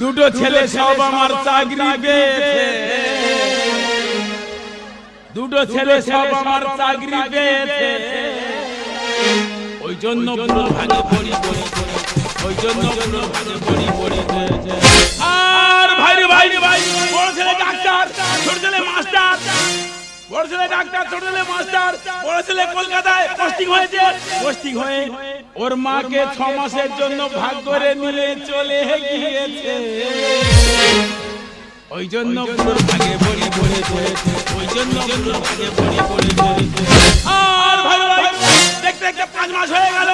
দুটো ছেলে সব আমার চাকরি পেয়েছে, দুটো ছেলে সব আমার চাকরি পেয়েছে, ওই জন্য পুরো ভাগে পড়ি পড়ি, ওই জন্য পুরো ভাগে পড়ি পড়ি হয়েছে। আর ভাই রে ভাই রে ভাই, বড় ছেলে ডাক্তার, ছোট ছেলে মাস্টার, বড় ছেলে ডাক্তার, ছোট ছেলে মাস্টার, বড় ছেলে কলকাতায় পোস্টিং হয়েছে, পোস্টিং হয়ে ওর মাকে 6 মাসের জন্য ভাগ করে নিয়ে চলে গিয়েছে, ওই জন্য পুরো ভাগে পড়ি পড়েছে, ওই জন্য পুরো ভাগে পড়ি পড়েছে। আর ভাই ভাই দেখতে দেখতে 5 মাস হয়ে গেল,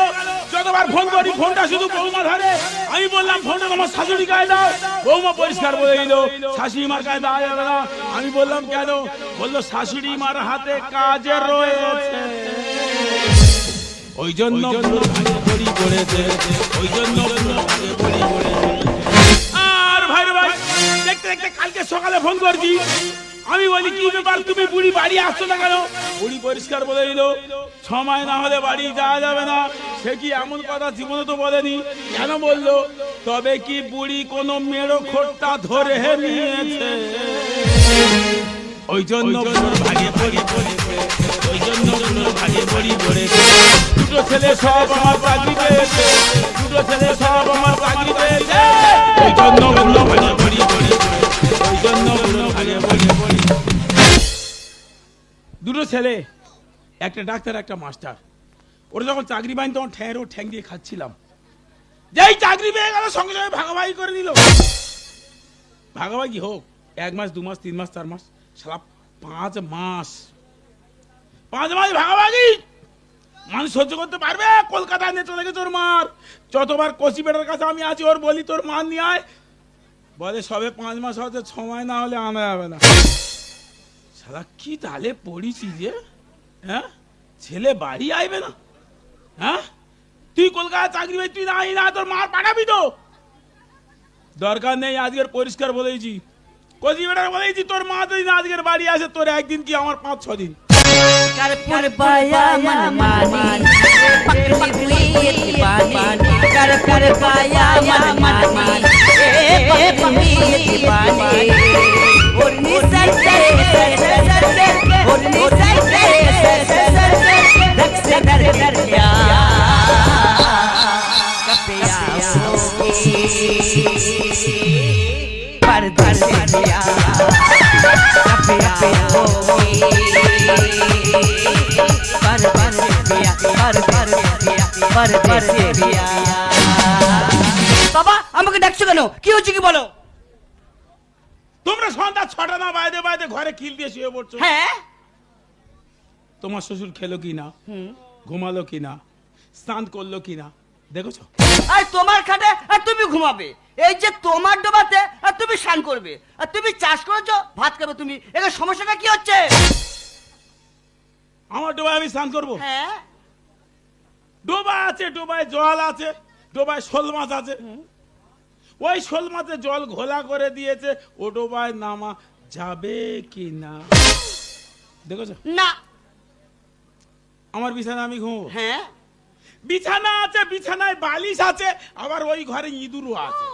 যতবার ফোন করি ফোনটা শুধু বৌমা ধরে। আমি বললাম ফোনটা তোমার শাশুড়ি গায়ে দাও, বৌমা পরিষ্কার বলে দিল শাশুড়ি মার গায়ে দেওয়া যাবে না। আমি বললাম কেন? বললো শাশুড়ি মার হাতে কাজে রয়েছে, ওই জন্য পুরো ভাগে পড়ি পড়েছে, ওই জন্য পুরো ভাগে পড়ি পড়েছে। আর ভাই ভাই দেখতে দেখতে কালকে সকালে ফোন করছি, আমি বলি কি ব্যাপার তুমি বুড়ি বাড়ি আসছো না কেন? বুড়ি পরিষ্কার বলে দিল সময় না হলে বাড়ি যাওয়া যাবে না। সে কি এমন কথা জীবনে তো বলেনি। কেন বললো? তবে কি বুড়ি কোনো মেরো খোট্টা ধরে নিয়েছে, ওই জন্য ভাগে পড়ি পড়েছে, ওই জন্য ভাগে পড়ি পড়েছে। দুটো ছেলে সব আমার চাকরি পেয়েছে, দুটো ছেলে সব আমার চাকরি পেয়েছে, ওই জন্য ভাগে পড়ি পড়েছে, ওই জন্য ভাগে পড়ি পড়ি। দুটো ছেলে, একটা ডাক্তার একটা মাস্টার। ওরা যখন চাকরি পায়নি তখন ঠ্যাংও ঠ্যাং দিয়ে খাচ্ছিলাম। যেই চাকরি পেয়ে গেল সঙ্গে সঙ্গে ভাগাভাগি করে দিল। ভাগাভাগি হোক 1 মাস 2 মাস 3 মাস 4 মাস, সারা 5 মাস ভাগাভাগি মানুষ সহ্য করতে পারবে? কলকাতায় নিয়ে চলে গেছে ওর মার। যতবার কচি বেটার কাছে আমি আছি ওর বলি তোর মা নিয়ে আয়, বলে সবে 5 মাস হচ্ছে, সময় না হলে আনা যাবে না। শালা কি তালে পড়িছি যে, হ্যাঁ ছেলে বাড়ি আইবে না? হ্যাঁ তুই কলকাতায় চাকরি পাই, তুই নাই না তোর মার পাঠাবি তো? দরকার নেই, আজকের পরিষ্কার বলেছি, কচি বেটার বলেছি তোর মা যদি না আজকের বাড়ি আসে তোর একদিন কি আমার 5-6 দিন। कर पाया मन मानी पकड़ी हुई ये दीवानी, कर पाया मन मानी पकड़ी ये दीवानी, और निसर से और निसर से रख से डर गया कपिया पर धर गया कपिया বাবা আমাকে ডাকছো কেন? কি হচ্ছে কি বলো? তোমরা সন্ধ্যা 6টা না বাইরে বাইরে ঘরে কিল দিয়ে শুয়ে পড়ছো। হ্যাঁ তোমার শ্বশুর খেলো কিনা, ঘুমালো কিনা, স্নান করলো কিনা দেখেছো? আর তোমার খাটে আর তুমি ঘুমাবে, এই যে তোমার ডোবাতে আর তুমি স্নান করবে, আর তুমি চাষ করেছো ভাত খাবে তুমি, এর সমস্যাটা কি হচ্ছে? আমার ডোবায় আমি স্নান করবো? হ্যাঁ ডোবা আছে, ডোবায় জল আছে, ডোবায় শোল মাছ আছে, ওই শোল মাছে জল ঘোলা করে দিয়েছে, ও ডোবায় নামা যাবে কিনা দেখেছো? না আমার বিছানা আমি ঘুমবো? হ্যাঁ বিছানা আছে, বিছানায় বালিশ আছে, আবার ওই ঘরে ইঁদুরও আছে।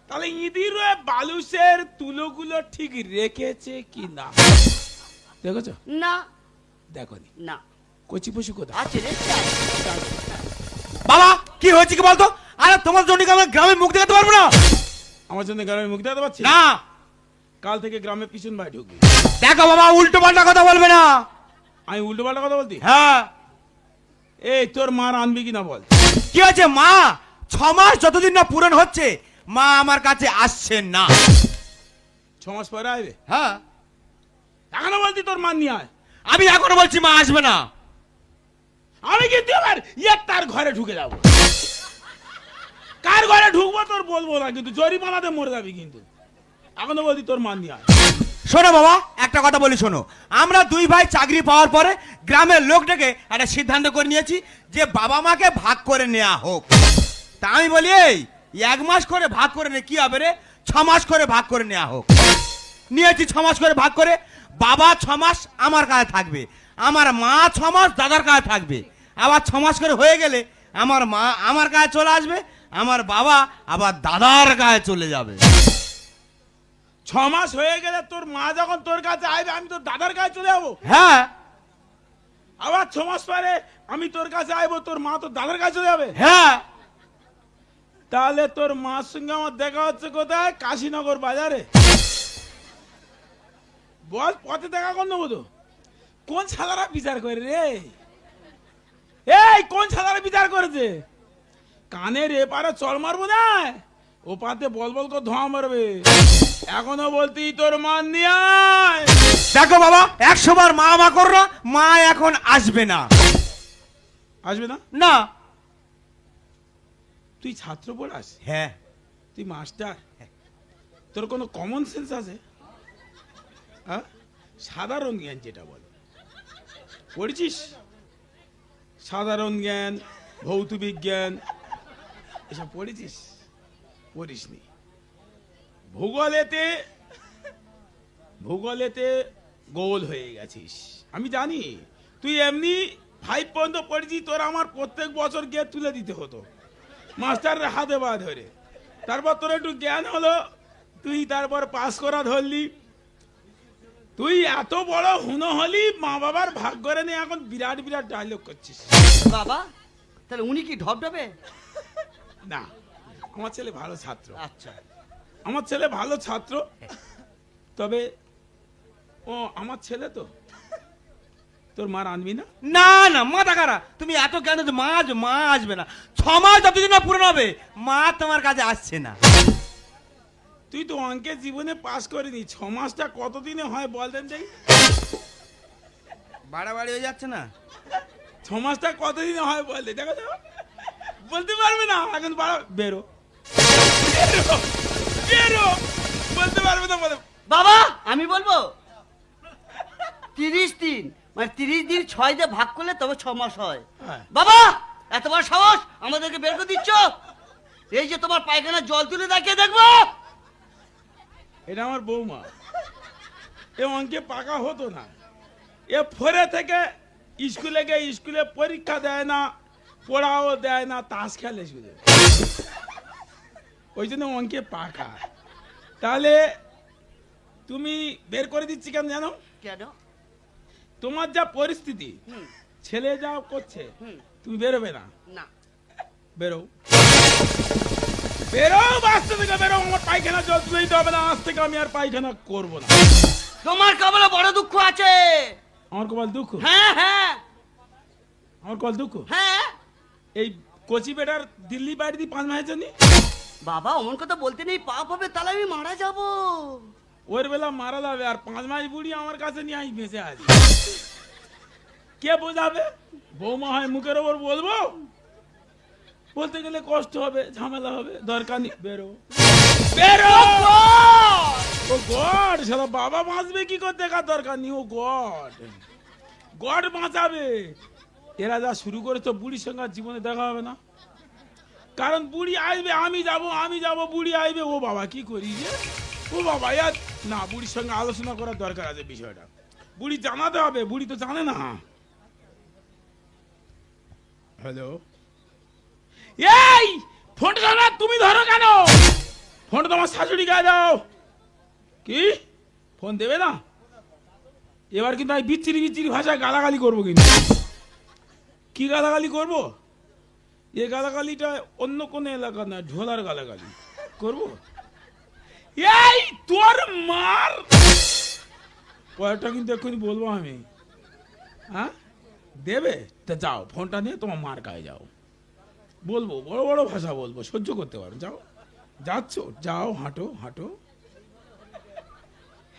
তাহলে ইঁদুর বালুসের তুলোগুলো ঠিক রেখেছে কিনা দেখেছো? না দেখোনি? না কচি পশু কোথায় আছে রে। বাবা কি হয়েছে কি বলতো? আরে তোমার জন্য কি আমরা গ্রামে মুখ দেখাতে পারবো না? আমার জন্য গ্রামে মুখ দেখাতে পারছি না। কাল থেকে গ্রামে পিছন বাই ঢুকবি। দেখো বাবা উল্টো পাল্টা কথা বলবে না। আমি উল্টো পাল্টা কথা বলতি? হ্যাঁ এই তোর মার আনবি কিনা বল? কি হয়েছে মা? 6 মাস যতদিন না পূরণ হচ্ছে মা আমার কাছে আসছে না। 6 মাস পরে আসবে? হ্যাঁ এখনো বলতি তোর মা নিয়ে আয়? আমি এখনো বলছি মা আসবে না। আমি কিন্তু এবার তার ঘরে ঢুকে যাবো। কার ঘরে ঢুকবো তোর বলবো না, কিন্তু জরিমানাতে মরে যাবি। কিন্তু এখনো বলতি তোর মা নিয়ে আয়। শোনো বাবা একটা কথা বলি শোনো, আমরা 2 ভাই চাকরি পাওয়ার পরে গ্রামের লোক ডেকে একটা সিদ্ধান্ত করে নিয়েছি যে বাবা মাকে ভাগ করে নেওয়া হোক। তা আমি বলি এই 1 মাস করে ভাগ করে নে কি হবে রে? 6 মাস করে ভাগ করে নেওয়া হোক। নিয়েছি 6 মাস করে ভাগ করে। বাবা 6 মাস আমার কাছে থাকবে, আমার মা 6 মাস দাদার কাছে থাকবে। আবার 6 মাস করে হয়ে গেলে আমার মা আমার কাছে চলে আসবে, আমার বাবা আবার দাদার গায়ে চলে যাবে। 6 মাস হয়ে গেলে তোর মা যখন তোর কাছে আসবে আমি তোর দাদার কাছে চলে যাবো। হ্যাঁ আবার 6 মাস পরে আমি তোর কাছে আসবো, তোর মা তোর দাদার কাছে চলে যাবে। হ্যাঁ। তাহলে তোর মার সঙ্গে আমার দেখা হচ্ছে কোথায়? কাশীনগর বাজারে। বল, পথে দেখা কর নেবো তো। কোন ছালারা বিচার করে রে? এই কোন ছালারা বিচার করেছে? কানের এপারে চল মারবো না, ও পাতে বল বল করে ধোঁয়া মারবে। এখনো বলতি তোর মান নিয়ে আয়। দেখো বাবা, 100 বার মা মা করো, মা এখন আসবে না। আসবে না? না। তুই ছাত্র পড়াস, হ্যাঁ। তুই মাস্টার, তোর কোনো কমন সেন্স আছে? হ্যাঁ, সাধারণ জ্ঞান যেটা বলে পড়েছিস? সাধারণ জ্ঞান, ভৌত বিজ্ঞান এসব পড়েছিস? পড়িসনি। ভূগোলেতে গোল হয়ে গেছিস আমি জানি। তুই এমনি 5 পর্যন্ত পড়েছিস, তোর আমার প্রত্যেক বছর গিয়ে তুলে দিতে হতো মাস্টারের হাতে পা ধরে। তারপর তোর একটু জ্ঞান হলো, তুই তারপর পাস করা ধরলি। তুই এত বড় হুনো হলি, মা বাবার ভাগ করে নিয়ে এখন বিরাট বিরাট ডায়লগ করছিস। বাবা, তাহলে উনি কি ঢপঢপে? না, আমার ছেলে ভালো ছাত্র। আচ্ছা, আমার ছেলে ভালো ছাত্র, তবে ও আমার ছেলে তো। তোর মার আনবি না? না না, মাথা খারাপ। তুমি এত কেন যে মা আসবে না? 6 মাস যতদিন না পূরণ হবে মা তোমার কাছে আসছে না। তুই তো অঙ্কের জীবনে পাস করিনি, 6 মাসটা কতদিনে হয় বল দেন যাই। বাড়াবাড়ি হয়ে যাচ্ছে না? 6 মাসটা কতদিনে হয় বল দে। দেখো তো, বলতে পারবে না এখন। বেরো বেরো বেরো, বলতে পারবে না। বলে বাবা আমি বলবো 30 দিন, মানে 30 দিন 6 দিয়ে ভাগ করলে তবে 6 মাস হয়। হ্যাঁ। বাবা এত বড় সাহস, আমাদেরকে বের করে দিচ্ছ? এই যে তোমার পায়খানার জল তুলে দেখিয়ে দেখবো। এটা আমার বৌমা, এ অঙ্কে পাকা হতো না। এ 4 থেকে স্কুলে গিয়ে স্কুলে পরীক্ষা দেয় না, পড়াও দেয় না, তাস খেলে শুধু। ওই জন্য অঙ্কে পাকা। তাহলে তুমি বের করে দিচ্ছি কেন জানো? কেন? তোমার যা পরিস্থিতি, হুম, ছেলে যা করছে, হুম, তুমি বেরোবে না। না। বেরো বেরো, বাচ্চা থেকে বেরো। আমার পায়খানা জল তুলে দিতে হবে না, আজ থেকে আমি আর পায়খানা করবো না। তোমার কপালে বড় দুঃখ আছে। আমার কপাল দুঃখ? হ্যাঁ হ্যাঁ আমার কপাল দুঃখ? হ্যাঁ। এই কচি বেটার দিল্লি বাড়ি দিয়ে 5 মাসের জন্য? বাবা অমন কথা বলতে নেই, পাপ হবে, তাহলে আমি মারা যাব। ওর বেলা মারা যাবে, আর 5 মাস বুড়ি আমার কাছে নিয়ে আমি বেঁচে আছি। কে বোঝাবে? বৌমা হয় মুখের ওপর বলবো? বলতে গেলে কষ্ট হবে, ঝামেলা হবে, দরকার নেই। বেরো বেরো। ও গড, সারা বাবা বাঁচবে কি করে দেখার দরকার নেই। ও গড, গড বাঁচাবে। এরা যা শুরু করে তো বুড়ির সঙ্গে আর জীবনে দেখা হবে না। কারণ বুড়ি আসবে, আমি যাব, বুড়ি আসবে। ও বাবা কি করি যে, ও বাবা ইয়ার না, বুড়ির সঙ্গে আলোচনা করার দরকার আছে বিষয়টা। বুড়ি জানাতে হবে, বুড়ি তো জানে না। হ্যালো, এই ফোনটা ধরো না, তুমি ধরো কেন? ফোনটা তোমার শাশুড়ি গায়ে দাও। কি ফোন দেবে না? এবার কিন্তু আমি বিচ্ছিরি বিচ্ছিরি ভাষায় গালাগালি করবো। কিন্তু কি গালাগালি করবো? এ গালাগালিটা অন্য কোনো এলাকা না, ঝোলার গালাগালি করবো। এই তোর মার পরেরটা কিন্তু এক্ষুনি বলবো আমি। হ্যাঁ দেবে? তা যাও, ফোনটা নিয়ে তোমার মার গায়ে যাও। বলবো, বড় বড় ভাষা বলবো, সহ্য করতে পারো। যাও, যাচ্ছ যাও, হাঁটো হাঁটো।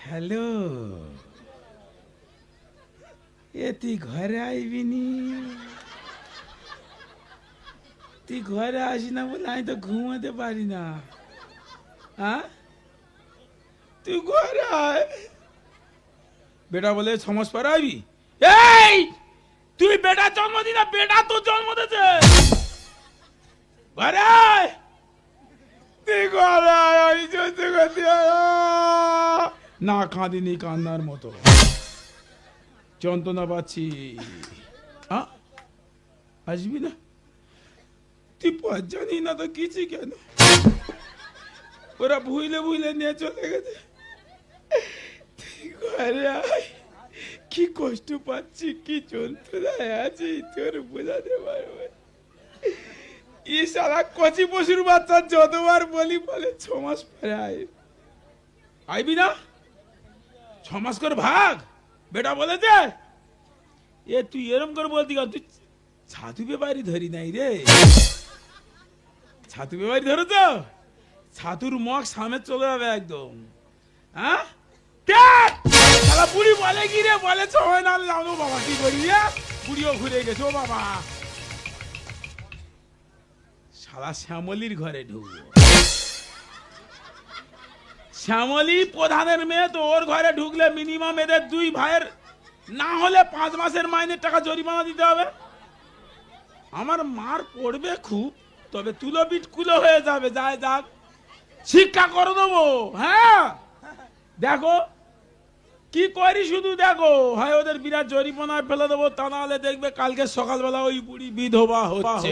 হ্যালো, এ তুই ঘরে আইবিনি? তুই ঘরে আসি না বলে আমি তো ঘুমাতে পারি না। হ্যাঁ, তুই ঘরে আয়। বেটা বলে 6 মাস পরে আইবি। এই তুই বেটা জন্ম দি না, বেটা তো জন্ম দিয়েছে। ঘরে আয়, তুই ঘরে আয়। আমি সহ্য করতে না, কাঁদিনি কান্নার মতো, যন্ত্রণা পাচ্ছি। আসবি না? তুই পথ জানি না তো কিছু কেন, ওরা ভুলে ভুলে নিয়ে চলে গেছে। তুই ঘরে আয়, কি কষ্ট পাচ্ছি, কি যন্ত্রণায় আছি তোর বোঝাতে পারবো। ই সারা কচি পশুর বাচ্চা যতবার বলি বলে 6 মাস পরে আয়। আইবি না? 6 মাস করে ভাগ, বেটা বলেছে। এ তুই এরম করে বলতি কেন? তুই ছাতু বেপারি ধরি নাই রে, ছাতু বেপারি ধরো তো ছাতুর মগ সামনে চলে যাবে একদম। হ্যাঁ সারা বুড়ি বলে কি রে, বলে সময় না জানো বাবা কি করি রে, বুড়িও ঘুরে গেছে। ও বাবা, সারা শ্যামলির ঘরে ঢুকবো। শ্যামলি প্রধানের মেয়ে তো, ওর ঘরে ঢুকলে মিনিমাম এদের 2 ভাইয়ের না হলে 5 মাসের মাইনের টাকা জরিমানা দিতে হবে। আমার মার পড়বে খুব, তবে তুলো বিট কুলো হয়ে যাবে। যায় যাক, শিক্ষা করে দেবো। হ্যাঁ দেখো কি করি, শুধু দেখো, হয় ওদের বিরাট জরিমানায় ফেলে দেবো, তা না হলে দেখবে কালকে সকালবেলা ওই বুড়ি বিধবা হচ্ছে।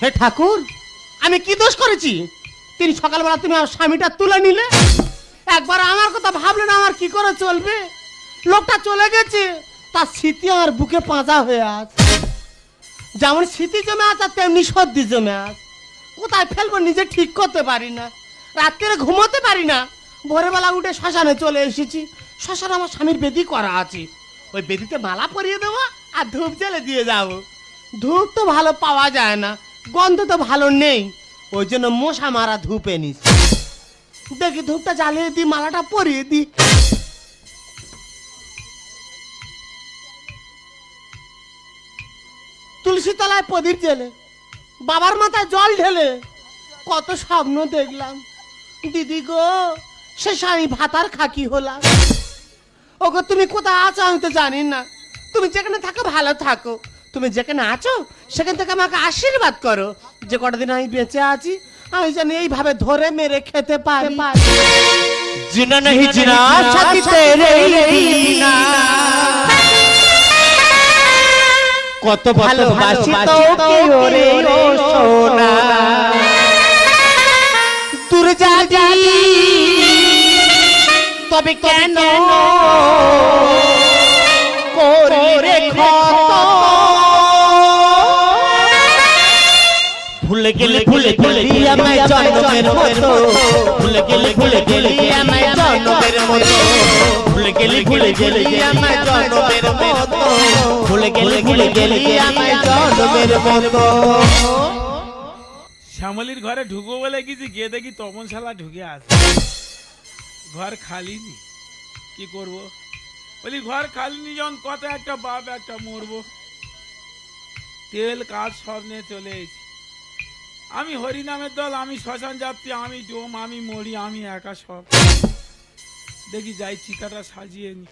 হে ঠাকুর, আমি কি দোষ করেছি? তিনি সকালবেলা তুমি আমার স্বামীটা তুলে নিলে, একবার আমার কথা ভাবলে না আমার কি করে চলবে? লোকটা চলে গেছে, তার স্মৃতি আমার বুকে পাঁজা হয়ে আছে। যেমন স্মৃতি জমে আছে তেমনি সর্দি জমে আছে। কোথায় ফেলবো নিজে ঠিক করতে পারি না, রাত্রে ঘুমোতে পারি না। ভোরবেলা উঠে শ্মশানে চলে এসেছি। শ্মশানে আমার স্বামীর বেদি করা আছে, ওই বেদিতে মালা পরিয়ে দেবো আর ধূপ জ্বেলে দিয়ে যাবো। ধূপ তো ভালো পাওয়া যায় না, গন্ধ তো ভালো নেই, ওই জন্য মশা মারা ধূপ এনেছি। দেখি ধূপটা জ্বালিয়ে দিই, মালাটা পরিয়ে দিই। তুলসী তলায় প্রদীপ জেলে, বাবার মাথায় জল ঢেলে কত স্বপ্ন দেখলাম। দিদি গো, সে স্বামী ভাতার খাকি হলাম। ওগো তুমি কোথায় আছো আমি তো জানি না। তুমি যেখানে থাকো ভালো থাকো, তুমি যেখানে আছো সেখান থেকে আমাকে আশীর্বাদ করো, যে কটা দিন আমি বেঁচে আছি আমি যেন এইভাবে ধরে মেরে খেতে পারি। জিনা नहीं জিনা সাথী তেরে বিনা, কত ভালোবাসি তোকে ওরে ও সোনা। দূর যাবি তবে কেন করে ক্ষত? ভুলে গেলে আমায় জন্মের মতো, ভুলে গেলে আমায় জন্মের মতো, ভুলে গেলে আমায় জন্মের মতো, ভুলে গেলে আমায় জন্মের মতো। শ্যামলির ঘরে ঢুকবো বলে কিছু গিয়ে দেখি তপন শালা ঢুকে আছে। ঘর খালি নি, কি করব? বলি ঘর খালি নি যখন, কত একটা বাপ একটা মরবো, তেল কাজ সব নিয়ে চলে এসেছি। আমি হরিনামের দল, আমি শ্মশান যাত্রী, আমি ডোম, আমি মরি, আমি একা সব। দেখি যাই চিতাটা সাজিয়ে নি।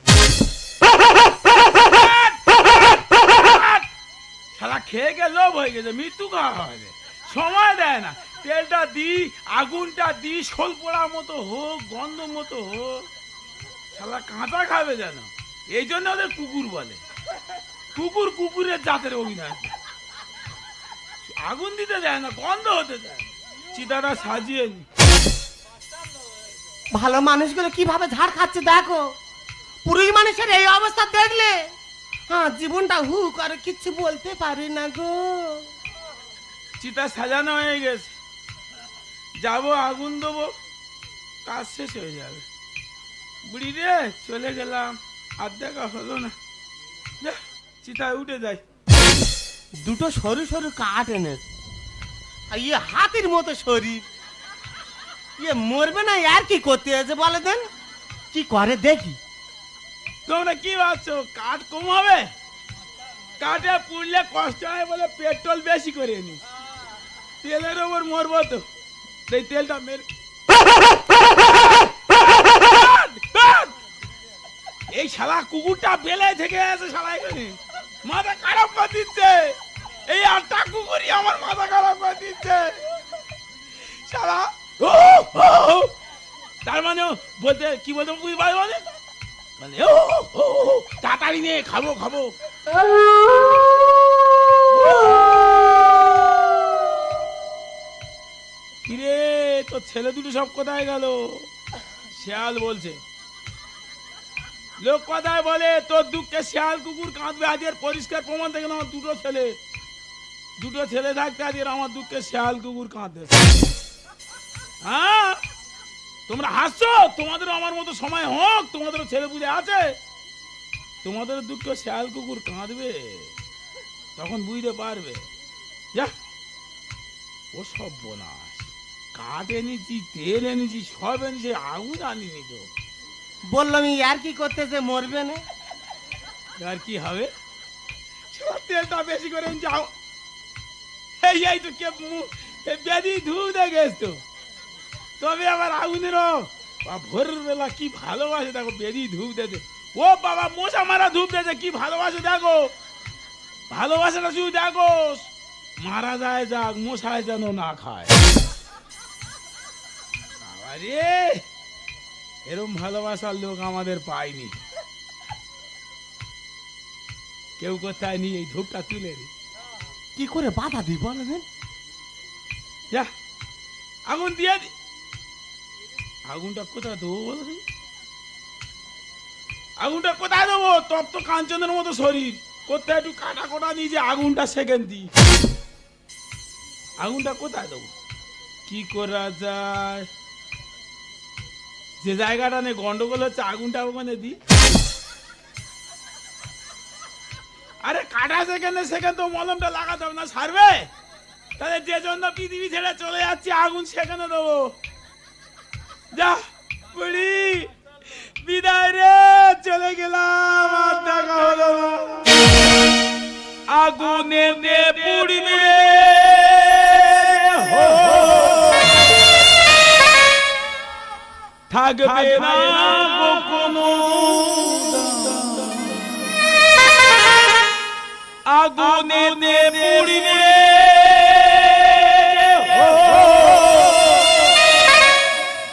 শালা খেয়ে গেল, লোভ হয়ে গেছে, মৃত্যু খাওয়া হবে, সময় দেয় না। তেলটা দি, আগুনটা দি, শোল পোড়ার মতো হোক, গন্ধ মতো হোক, শালা কাঁচা খাবে যেন। এই জন্য ওদের কুকুর বলে, কুকুর কুকুরের জাতের অভিনয়। আগুন দিতে দেয় না, গন্ধ হতে দেয়। চিতাটা সাজিয়ে নি। ভালো মানুষগুলো কিভাবে ঝাড় খাচ্ছে দেখো। পুরুষ মানুষের এই অবস্থা দেখলে হ্যাঁ জীবনটা হু করে কিচ্ছু বলতে পারি না গো। চিতা সাজানো হয়ে গেছে, যাবো আগুন দেবো, কাজ শেষ হয়ে যাবে। বুড়ি রে চলে গেলাম, আর দেখা হলো না, যা চিতায় উঠে যাই। দুটো সরু সরু কাঠ এনেছে, আর ইয়ে হাতির মতো শরীর, ইয়ে মরবে না আর কি করতে আছে বলে দেন, কি করে দেখি। তোমরা কি ভাবছো কাঠ কম হবে? কাঠে পুড়লে কষ্ট হয় বলে পেট্রোল বেশি করে নি, তেলের ওপর মরবো তো, এই তেলটা মেরে। এই শালা কুকুরটা বেলায় থেকে আছে শালা এখানে। মাথা খারাপ করে দিচ্ছে। এই আটটা কুকুরই আমার মাথা খারাপ করে দিচ্ছে শালা। ও, ও, ও। তার মানে ও বলতে কি বলতে বুঝতে পারো মানে মানে ও, ও, ও, তাড়াতাড়ি নে খাবো খাবো। কিরে তোর ছেলে দুটো সব কোথায় গেল? শিয়াল বলছে, লোক কথায় বলে তোর দুঃখে শিয়াল কুকুর কাঁদবে, আজের পরিষ্কার প্রমাণ থেকে আমার দুটো ছেলে থাকতে আজের আমার দুঃখে শিয়াল কুকুর কাঁদবে। হ্যাঁ তোমরা হাসছো, তোমাদেরও আমার মতো সময় হোক, তোমাদেরও ছেলে পুজো আছে, তোমাদের দুঃখ শিয়াল কুকুর কাঁদবে, তখন বুঝতে পারবে। যা ও সব বোনাস, কাঠ এনেছি, তেল এনেছি, সব এনেছি, আগুন আনিনি তো। বললাম আর কি করতেছে, মরবে না। আর কি হবে, তেলটা বেশি করে যাও। এই তো কে বেদি ধূপ দেখেছ তো, তবে আবার আগুনেরও ভোরের বেলা কি ভালোবাসে দেখো, বেদি ধূপ দেতে। ও বাবা মশা মারা ধূপ দেতে, কি ভালোবাসে দেখো, ভালোবাসাটা শুধু দেখো। মারা যায় যাক, মশায় যেন না খায়। আরে এরম ভালোবাসার লোক আমাদের পাইনি, কেউ কোথায় নি। এই ধূপটা তুলে দি, কি করে বাধা দিই বলেন? যা আগুন দিয়ে দি। আগুনটা কোথায় দেবো বলো দি, আগুনটা কোথায় দেবো? তপ্ত কাঞ্চনের মতো শরীর, কোথায় একটু কাটা কোটা নিয়ে যে আগুনটা সেকেন্ড দি। আগুনটা কোথায় দেবো, কি করা যায়? যে জায়গাটা নিয়ে গন্ডগোল হচ্ছে আগুনটা ওখানে দি। আরে কাটা সেকেন্ড তো মলমটা লাগাতে হবে না, সারবে? তাহলে যে জন্য পৃথিবী ছেড়ে চলে যাচ্ছে আগুন সেখানে দেবো। যা বুড়ি বিদায় রে, চলে গেলাম, আর দেখা হলো না। আগুনে দে পুড়িবে থাকবে না গো কোনো, আগুনে দে পুড়িবে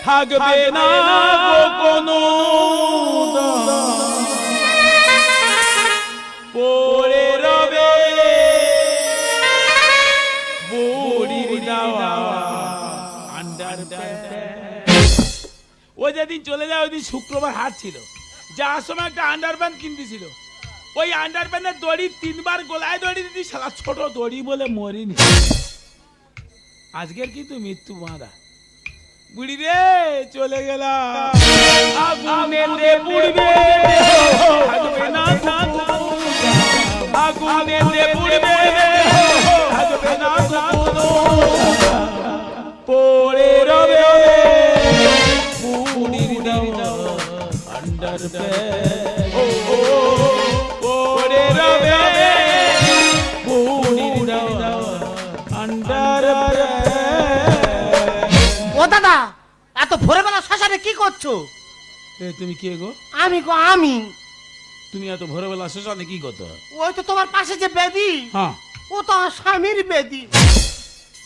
থাকবে না গো কোনো, পড়ে রবে বুড়ির দেওয়া আন্ডারপ্যান্ট। ও যেদিন চলে যায় ওই দিন শুক্রবার হাট ছিল, যাওয়ার সময় একটা আন্ডারপ্যান্ট কিনতেছিল। ওই আন্ডারপ্যান্টের দড়ি 3 বার গোলায় দড়ি দিদি, শালা ছোট দড়ি বলে মরিনি। আজকের কিন্তু মৃত্যু বাঁধা। বুড়ি রে চলে গেলাম, আগুনে দে পুড়বে থাকবে না কোনো, আগুনে দে পুড়বে থাকবে না কোনো, পড়ে রবে বুড়ির দেওয়া আন্ডারপ্যান্ট। পড়ে রবে বুড়ির দেওয়া আন্ডারপ্যান্ট। ও দাদা, এত ভোরবেলা শ্মশানে কি করছো? তুমি কে গো? আমি তুমি এত ভোরবেলা শ্মশানে কি করতে? ওই তো তোমার পাশে যে বেদি, হ্যাঁ ও তো আমার স্বামীর বেদি।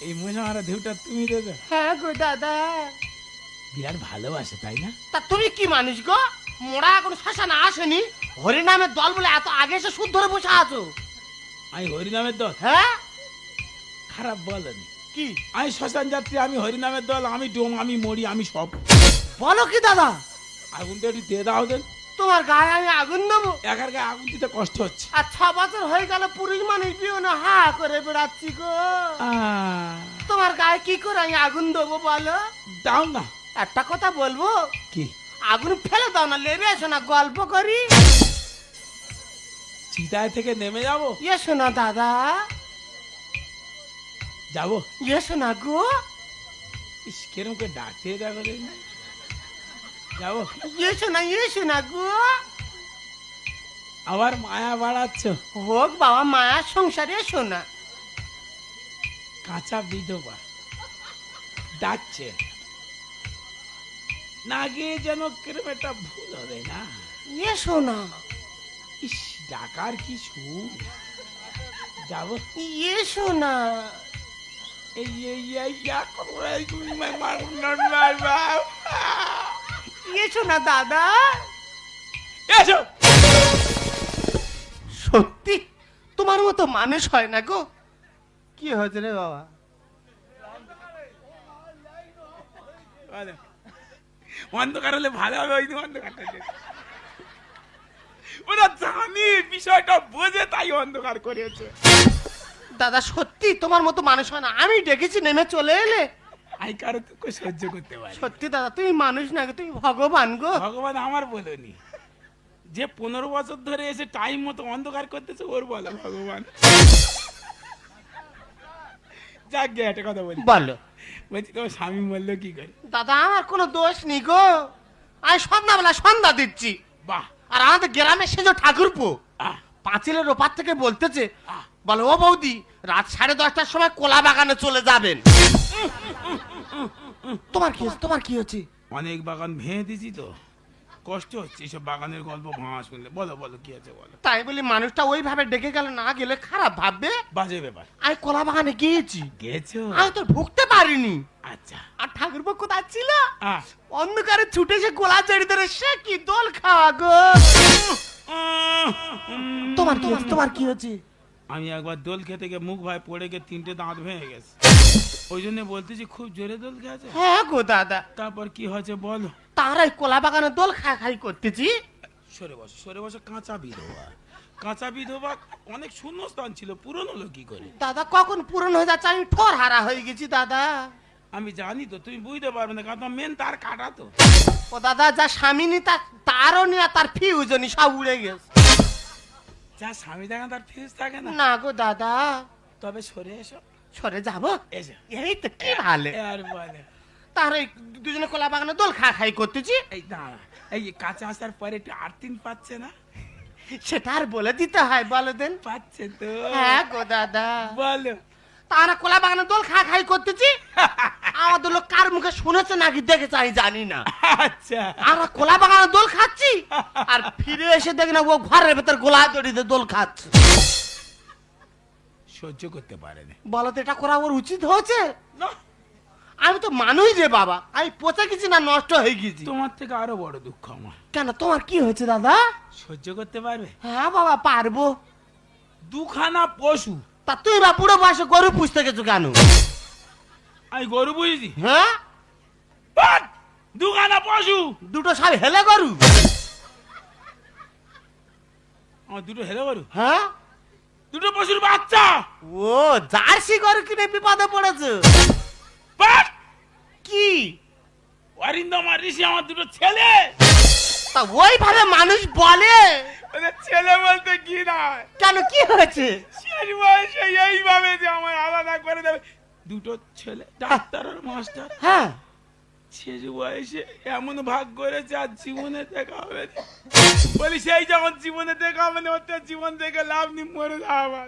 এই মজা মারা ঢেউটা তুমি দেবে? হ্যাঁ গো দাদা। বিরাট ভালোবাসে তাই না? তা তুমি কি মানুষ গো, মোড়া এখন শ্মশানে আসেনি, হরিনামের দল বলে এত আগে এসে সুদ ধরে বসে আছো? আমি হরিনামের দল? হ্যাঁ খারাপ বলেনি, কি আমি শ্মশান যাত্রী, আমি হরিনামের দল, আমি ডোম, আমি মরি, আমি সব। বলো কি দাদা? আগুনটা একটু দিয়ে দাও দেন। তোমার গায়ে আমি আগুন দেবো? একার গায়ে আগুন দিতে কষ্ট হচ্ছে। আর 6 বছর হয়ে গেল পুরুষ মানুষ বিয়ে না, হা করে বেড়াচ্ছি গো। তোমার গায়ে কি করে আমি আগুন দেবো বলো? দাও না। একটা কথা বলবো, কি? আগুন ফেলে দাও না, লেবে এসো না, গল্প করি। চিতায় থেকে নেমে যাবো? এসো না দাদা, যাবো। এসো না গো। ইস কেরম করে ডাকতে দেখো দেখি। যাবো। এসো না গো। আবার মায়া বাড়াচ্ছ? হোক বাবা, মায়ার সংসারে এসো না। কাঁচা বিধবা ডাকছে না, গিয়ে যেন কিরম একটা ভুল হবে না। এসো না। ইস ডাকার কি সুর যাবো এসো না। এই এই এই ইয়া করো এই তুমি মার এসো না দাদা। এসো সত্যি তোমার মতো মানুষ হয় না গো। কি হয়েছে রে বাবা? অন্ধকার হলে ভালো হবে, ওই অন্ধকারটা ওরা জানি বিষয়টা বোঝে তাই অন্ধকার করেছে। দাদা সত্যি তোমার মতো মানুষ হয় না। আমি ডেকেছি নেমে চলে এলে। আমি কারো দুঃখ সহ্য করতে পারি। সত্যি দাদা তুমি মানুষ না গো, তুমি ভগবান গো। ভগবান আমার বলেনি, যে 15 বছর ধরে এসে টাইম মতো অন্ধকার করতেছে ওর বলে ভগবান। যাক গে একটা কথা বলি। বলো। বলছি তোমার স্বামী বললো কি করে? দাদা আমার কোনো দোষ নেই গো। আমি সন্ধ্যাবেলা সন্ধ্যা দিচ্ছি, বাহ আর আমাদের গ্রামে সে যে ঠাকুরপো আহ, পাঁচিলের ওপার থেকে বলতেছে, আহ। বলে ও বৌদি রাত 10:30টার সময় কোলা বাগানে চলে যাবেন। তোমার কি হচ্ছে? তোমার কি হচ্ছে? অনেক বাগান ভেঙে দিছি তো কষ্ট হচ্ছে এইসব বাগানের গল্প ভাঙা শুনলে। বলো বলো কি আছে বলো। তাই বলি মানুষটা ওইভাবে ডেকে গেলে না গেলে খারাপ ভাববে। বাজে ব্যাপার। আমি কোলা বাগানে গিয়েছি, গেছো? আমি তো ঢুকতে পারিনি। আচ্ছা আর ঠাকুরপো কোথায় ছিল? আহ, অন্ধকারে ছুটে এসে গোলা চড়ি ধরে সে কি দোল খাওয়া গো। তোমার কি হচ্ছে? তোমার কি হচ্ছে? আমি একবার দোল খেতে গিয়ে মুখ ভাই পড়ে গিয়ে 3টে দাঁত ভেঙে গেছে। ওই জন্য বলতেছি খুব জোরে দোল খেয়েছে। হ্যাঁ গো দাদা। তারপর কি হয়েছে বলো। তারাই কোলা বাগানে দোল খাই করতেছি। সরে বসে কাঁচা বিধবা অনেক শূন্যস্থান ছিল, পূরণ হলো কি করে? দাদা কখন পূরণ হয়ে যাচ্ছে আমি ঠোর হারা হয়ে গেছি দাদা। আমি জানি তো তুমি বুঝতে পারবে না, কারণ মেন তার কাটা তো। ও দাদা যা স্বামী নি তারও নি আর তার ফিউজও নি, সব উড়ে গেছে। যা স্বামী থাকে তার ফিউজ থাকে না। না গো দাদা। তবে সরে এসো। সরে যাবো? এসো। এই তো কি ভালো। আর বলে তার এই দুজনে কোলা বাগানে দোল খাই করতেছি। এই দাঁড়া, এই কাঁচা আসার পরে একটু আর্তিন পাচ্ছে না? সেটা আর বলে দিতে হয়? বলো দেন। পাচ্ছে তো। হ্যাঁ গো দাদা। বলো। তারা কোলা বাগানে দোল খাই করতেছি। আমাদের লোক কার মুখে শুনেছে নাকি দেখেছে আমি জানি না। আচ্ছা আমরা কোলা বাগানে দোল খাচ্ছি আর ফিরে এসে দেখি না ও ঘরের ভেতর গোলা দড়িতে দোল খাচ্ছে। সহ্য করতে পারেনি। বলো তো এটা করা ওর উচিত হয়েছে? না, আমি তো মানুষ রে বাবা, আমি পচে গেছি না নষ্ট হয়ে গেছি? তোমার থেকে আরো বড় দুঃখ আমার। কেন তোমার কি হয়েছে দাদা? সহ্য করতে পারবে? হ্যাঁ বাবা পারবো। দুখানা পশু। তা তুই বা বুড়ো বয়সে গরু পুষতে গেছো কেন? আমি গরু বুঝছি? হ্যাঁ বাট! দুখানা পশু। দুটো সব হেলে গরু। আমার দুটো হেলে গরু, হ্যাঁ দুটো পশুর বাচ্চা। ও জার্সি গরু কিনে বিপদে পড়েছে। বাট! কি অরিন্দম আর ঋষি আমার দুটো ছেলে। তা ওইভাবে মানুষ বলে? ওদের ছেলে বলতে কি না, কেন কি হয়েছে? শেষ বয়সে এইভাবে যে আমার আলাদা করে দেবে। দুটো ছেলে ডাক্তার আর মাস্টার। হ্যাঁ শেষ বয়সে এমন ভাগ করেছে আর জীবনে দেখা হবে না। বলি সেই যখন জীবনে দেখা হবে না, ওর তো জীবন থেকে লাভ নেই, মরে যাওয়া।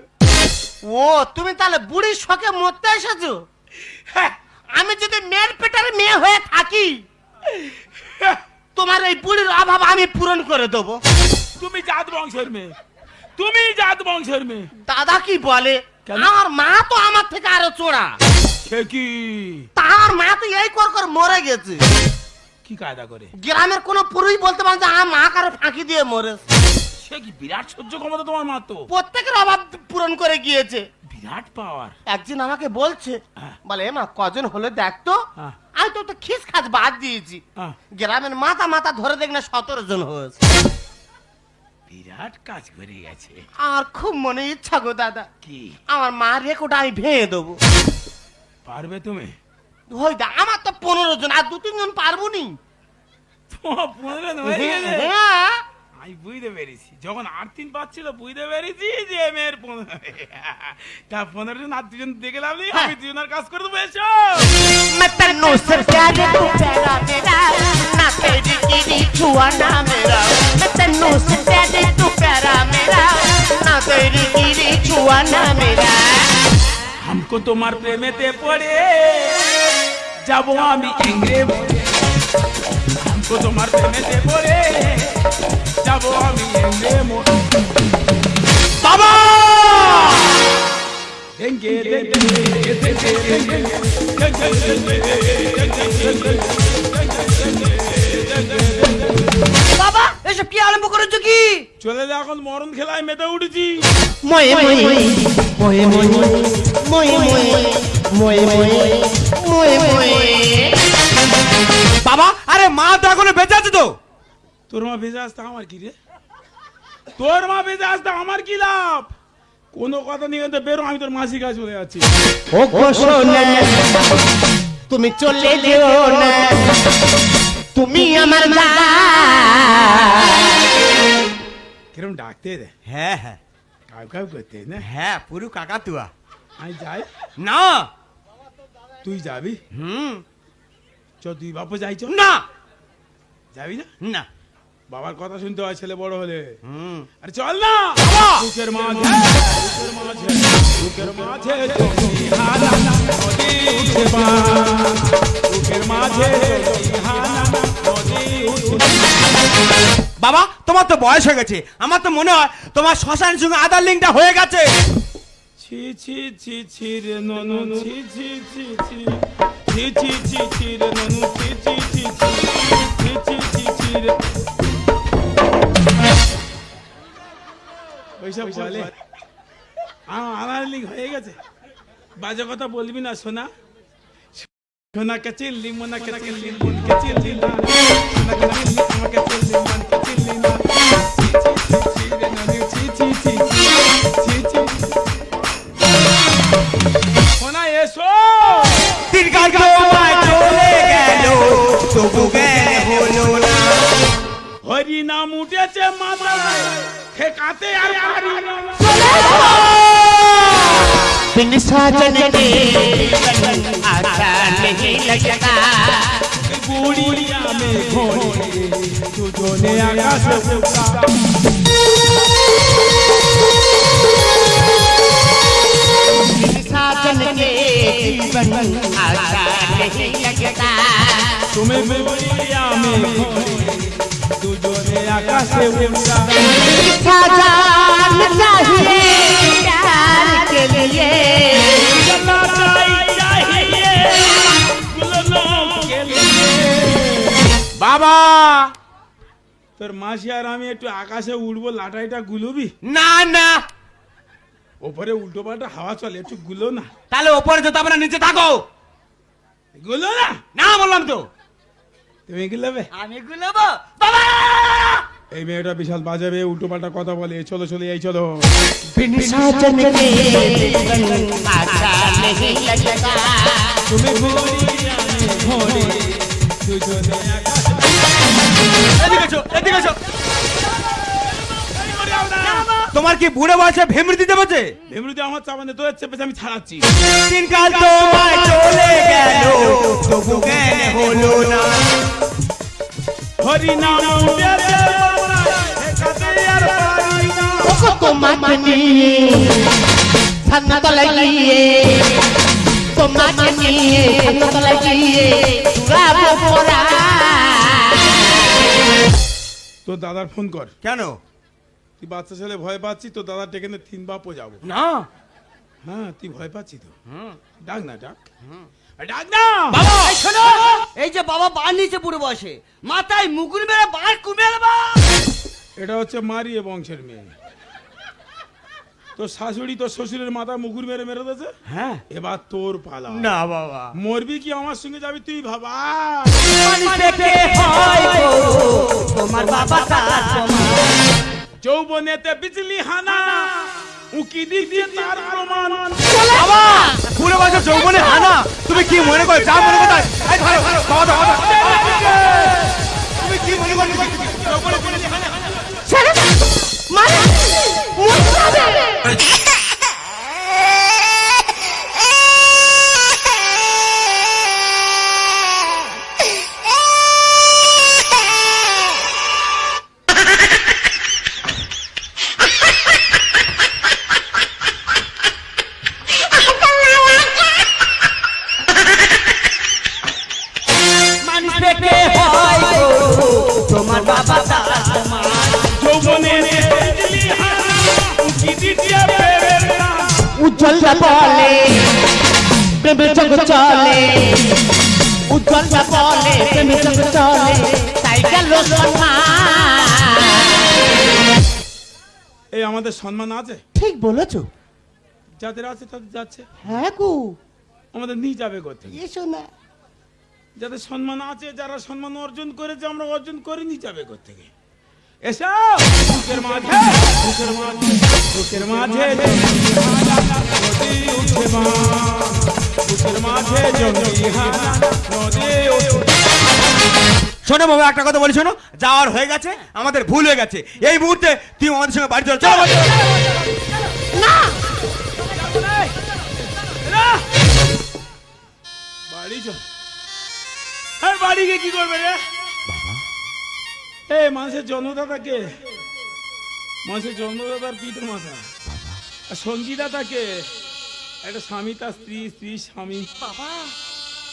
ও তুমি তাহলে বুড়ির শখে মরতে এসেছো? হ্যাঁ, আমি যদি মেয়ের পেটের মেয়ে হয়ে থাকি তোমার এই বুড়ির অভাব আমি পূরণ করে দেবো। তুমি জাত বংশের মেয়ে, তুমি জাত বংশের মেয়ে। দাদা কি বলে? কেন? আমার মা তো আমার থেকে আরো চোরা। সে কি তার মা তো এই কর মরে গেছে। কি কায়দা করে? গ্রামের কোন পুরুষ বলতে পারে যে আমার মা কারো ফাঁকি দিয়ে মরেছে। সে কি বিরাট সহ্য ক্ষমতা তোমার মা তো। প্রত্যেকের অভাব পূরণ করে গিয়েছে। বিরাট পাওয়ার। একদিন আমাকে বলছে, হ্যাঁ। বলে মা কজন হলে দেখতো। হ্যাঁ। আমি তো একটা খিস খাস বাদ দিয়েছি। হ্যাঁ। গ্রামের মাথা মাথা ধরে দেখ না 17 জন হয়েছে। বিরাট কাজ করে গেছে। আর খুব মনে ইচ্ছা গো দাদা, কি আমার মা রেকর্ড আমি ভেঙে দেবো। পারবে তুমি? ওই দা আমার তো 15 জন, আর 2-3 জন পারবো নি। তোমার 15 হয়ে গেছে? হ্যাঁ আমি বুঝতে পেরেছি, যখন 8 পাচ্ছিল বুঝতে পেরেছি যে মেয়ের 15। তা 15 জন আর 2 জন দেখে লাভ নেই, আমি 2 জনের কাজ করে দেবো। এসো। मैं तन्नू से प्यारे तू प्यारा मेरा, ना तेरी कीरी छुआ ना मेरा। मैं तन्नू से प्यारे तू प्यारा मेरा, ना तेरी कीरी छुआ ना मेरा। हमको তোমার প্রেমেতে পড়ে যাবো আমি ইংরে। हमको তোমার প্রেমেতে পড়ে যাবো আমি এঙ্গে মোড়ে। বাবা এঙ্গে বাবা এসব কি আরম্ভ করেছো কি? চলে যা, এখন মরণ খেলায় মেতে উঠেছি। ময়ে ময়ে ময়ে ময়ে ময়ে ময়ে ময়ে ময়ে ময়ে বাবা, আরে মা তো এখনো বেঁচে আছে তো। তোর মা বেঁচে আসতে আমার কি রে? তোর মা বেঁচে আসতে আমার কি লাভ? কোনো কথা নিয়ে বেরো, আমি তোর মাসির কাছে চলে যাচ্ছি। ও গো সোনা তুমি চলে যেও না, তুমি আমার জান। কিরম ডাকতে দে, হ্যাঁ হ্যাঁ কাউ কাউ করতে না। হ্যাঁ, পুরো কাকাতুয়া। আমি যাই, না তুই যাবি? চ, তুই বাপু যাই চ। না যাবি না? না বাবার কথা শুনতে হয় ছেলে বড় হলে। হুম আরে চল না। বুকের মাঝে, বুকের মাঝে, বুকের মাঝে যদি হানা নদী উঠে বান। বুকের মাঝে যদি হানা নদী উঠে বান। বাবা, তোমার তো বয়স হয়ে গেছে, আমার তো মনে হয় তোমার শ্মশানের সঙ্গে আধার লিঙ্কটা হয়ে গেছে। ছি ছি ছি ছি রে ননু, ছি ছি ছি ছি ছি ছি ছি ছি রে ননু, ছি ছি ছি ছি ছি ছি ছি ছি রে। ওইসব বলে আমার লিঙ্ক হয়ে গেছে। বাজে কথা বলবি না সোনা। সোনা কে চিল্লি, মোনা কে চিল্লি, মন কে চিল্লি না। সোনা কে চিল্লি, আমাকে চিল্লি, মন কে চিল্লি না। ছি ছি ছি ছি রে ননু, ছি ছি ছি ছি ছি। সোনা এসো। দীর্ঘাল তোমায় চলে গেল, তবু জ্ঞান হলো না। হরি নাম উঠেছে মাথায়, ঠেকাতে আর পারি না। बिन साजन के अच्छा नहीं लगता। गुड़िया में घोड़े तुझोने आकाश उड़ा। बिन साजन के जीवन अच्छा नहीं लगता। तुम्हें गुड़िया में घोड़े तुझोने आकाश उड़ा। साजन चाहिए प्यार के लिए, चलना चाहिए गुलनों के लिए। বাবা, তোর মাসি আর আমি একটু আকাশে উড়বো, লাটাইটা গুলবি? না না, ওপরে উল্টো পাল্টা হাওয়া চলে, একটু গুলো না। তাহলে ওপরে যেতে হবে না, নিচে থাকো। গুলো না, না বললাম তো। তুমি গুলোবে? আমি গুলাবো বাবা। এই মেয়েটা বিশাল বাজাবে, উল্টো পাল্টা কথা বলে। চলো চলো, এই চলো। बिन साजन के जीवन अच्छा नहीं लगता। तुम्हें गुड़िया में घोड़े तुझोने आकाश। এদিকে এসো, এদিকে এসো। তোমার কি বুড়ো বয়সে ভেমরি দিতে বসে? এমনিতে আমার চাপানে তোর চেপেছে, আমি ছাড়াচ্ছি। দিনকাল তোমায় চলে গেল, তবু জ্ঞান হলো না। হরি নাম উঠেছে মাথায়, ঠেকাতে আর পারি না। ওগো তোমাকে নিয়ে ছান্ন তলায় গিয়ে, তোমাকে নিয়ে ছান্ন তলায় গিয়ে চুরাবো পরা। তোর দাদার ফোন কর। কেন? তুই বাচ্চা ছেলে, ভয় পাচ্ছি। তোর দাদার টেকেনে 3 বাপও যাবো। না হ্যাঁ, তুই ভয় পাচ্ছি তো। ডাক না, ডাক ডাক না। বাবা এই শোনো, এই যে বাবা বার নিচে পুরো বসে, মাথায় মুকুল মেরে বার কুমিয়ে দেবা। এটা হচ্ছে মারিয়ে বংশের মেয়ে। তোর শাশুড়ি তোর শ্বশুরের মাথা মুকুর মেরে মেরে দিয়েছে। হ্যাঁ। এবার তোর পালা। না বাবা, মরবি কি আমার সঙ্গে যাবি তুই ভাবা। পেটে হয় গো তোমার বাবা তার সমান। যৌবনেতে বিজলি হানা, উকি দিচ্ছে তার প্রমাণ। বাবা বুড়ো বয়সে যৌবনে হানা, তুমি কি মনে করো? যা মনে করো এই ধরো, বাবা দাও, বাবা। তুমি কি মনে করো? যৌবনে বিজলি হানা। ছেড়ে দাও, মানে মুছাবে। মানুষ পেটে হয় গো তোমার বাবা তার সমান। উজ্জ্বলটা বলে প্রেমের জগৎ চলে উজ্জ্বলটা বলে প্রেমের জগৎ চলে তাই গেল সম্মান। এই আমাদের সম্মান আছে, ঠিক বলেছো। যাদের আছে তাদের যাচ্ছে, হ্যাঁ গো, আমাদের নিয়ে যাবে কোথায়? এসো না। যাদের সম্মান আছে, যারা সম্মান অর্জন করেছে, আমরা অর্জন করে নিয়ে যাবে কোথেকে? এসো বুকের মাঝে, বুকের মাঝে, বুকের মাঝে নদী উঠে মা, বুকের মাঝে জঙ্গি হানা নদী উঠে। শোনো বাবা, একটা কথা বলি শোনো, যাওয়ার হয়ে গেছে, আমাদের ভুল হয়ে গেছে। এই মুহূর্তে তুই আমাদের সঙ্গে বাড়ি চল। চল বাড়ি চল। বাড়ি চল। হ্যাঁ, বাড়ি গিয়ে কি করবে রে? এই মানুষের জন্মদাতাকে, মানুষের জন্মদাতার পিতার মাথা, আর সঙ্গীদাতাকে একটা স্বামী তার স্ত্রী, স্ত্রী স্বামী।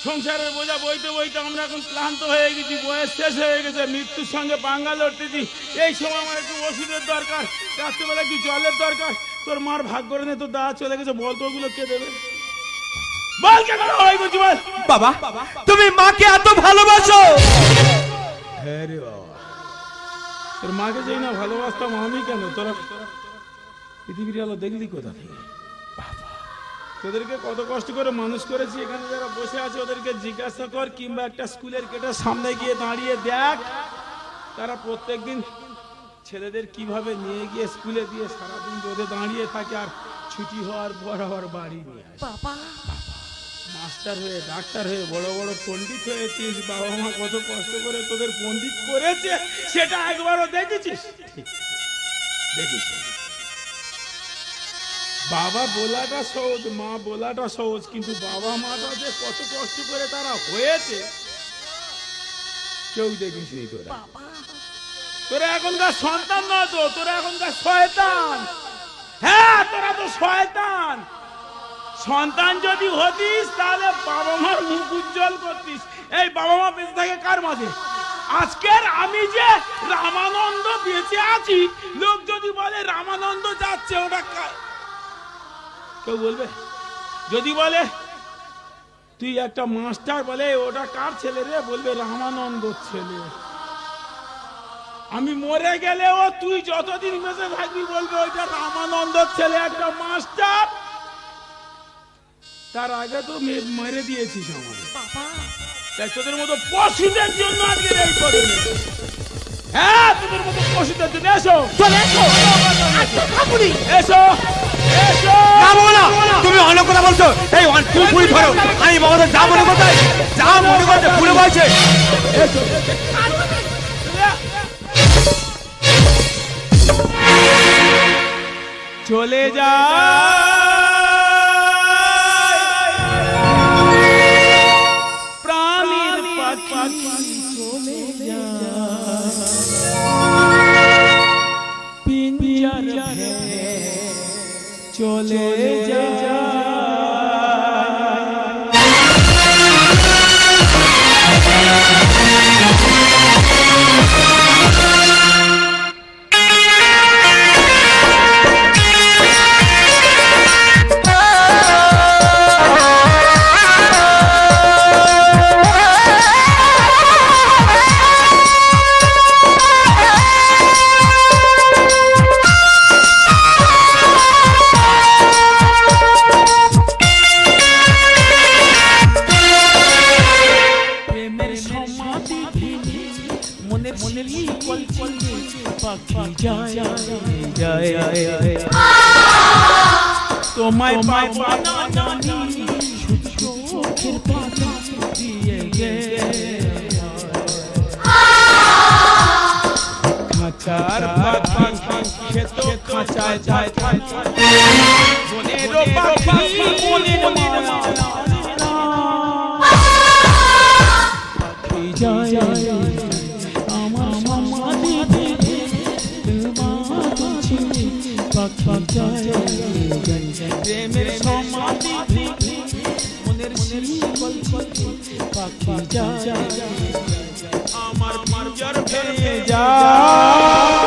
সংসারের বোঝা বইতে বইতে আমরা এখন ক্লান্ত হয়ে গেছি, বয়স শেষ হয়ে গেছে, মৃত্যুর সঙ্গে পাঙ্গা লড়তেছি। এই সময় আমার একটু ওষুধের দরকার, রাত্রেবেলা একটু জলের দরকার। তোর মার ভাগ করে নে, তোর দাদা চলে গেছে, বল তো ওগুলো কে দেবে? বল কে দেবে? ওই বলছি বল। বাবা, তুমি মাকে এত ভালোবাসো? হ্যাঁ রে বাবা, তোর মাকে যাই না ভালোবাসতাম আমি, কেন তোরা পৃথিবীর আলো দেখলি কোথা থেকে? তোদেরকে কত কষ্ট করে মানুষ করেছি, এখানে যারা বসে আছে ওদেরকে জিজ্ঞাসা কর, কিংবা একটা স্কুলের গেটের সামনে গিয়ে দাঁড়িয়ে দেখ, তারা প্রত্যেকদিন ছেলেদের কিভাবে নিয়ে গিয়ে স্কুলে দিয়ে সারাদিন রোদে দাঁড়িয়ে থাকে, আর ছুটি হওয়ার পর আবার বাড়ি নিয়ে আসে। মাস্টার হয়ে, ডাক্তার হয়ে, বড় বড় পণ্ডিত হয়েছিস, বাবা মা কত কষ্ট করে তোদের পণ্ডিত করেছে, সেটা একবারও দেখেছিস? দেখিস। বাবা বলাটা সহজ, মা বলাটা সহজ, কিন্তু বাবা মাটা যে কত কষ্ট করে তারা হয়েছে কেউ দেখিস নি। তোরা এখনকার সন্তান নয় তো, তোরা এখনকার শয়তান। হ্যাঁ, তোরা তো শয়তান। সন্তান যদি হতিস তাহলে বাবা মার মুখ উজ্জ্বল করতিস। এই বাবা মা বেঁচে থাকে কার মাঝে? আজকের আমি যে রামানন্দ বেঁচে আছি, লোক যদি বলে রামানন্দ যাচ্ছে, ওটা কেউ বলবে? যদি বলে তুই একটা মাস্টার, বলে ওটা কার ছেলে রে? বলবে রামানন্দর ছেলে। আমি মরে গেলেও তুই যতদিন বেঁচে থাকবি বলবে ওইটা রামানন্দর ছেলে, একটা মাস্টার। তার আগে তো মেরে দিয়েছিস আমাদের। তাই তোদের মতো পশুদের জন্য আজকে এই করে। হ্যাঁ, তোদের মতো পশুদের জন্য। এসো, চলে এসো, এসো, এসো। না বাবা, না, তুমি অন্য কথা বলছো। এই তুই ভুল ধরো, আমি বাবাদের যা মনে করতে, যা মনে করতে ভুলে বলছে। এসো। চলে যা প্রাণীর পাখি, চলে যা পিঞ্জার ভেঙে, চলে যা। তোমায় পাওয়া জানি চোখের পাতা দিয়ে খাঁচার পাখি তো খাঁচায় যায়, বনের পাখি বনের পাখি যায় আমার সমাধি প্রেমের সমাধি মনের শিকল পাখি যায় আমার মার ভেঙে যায়।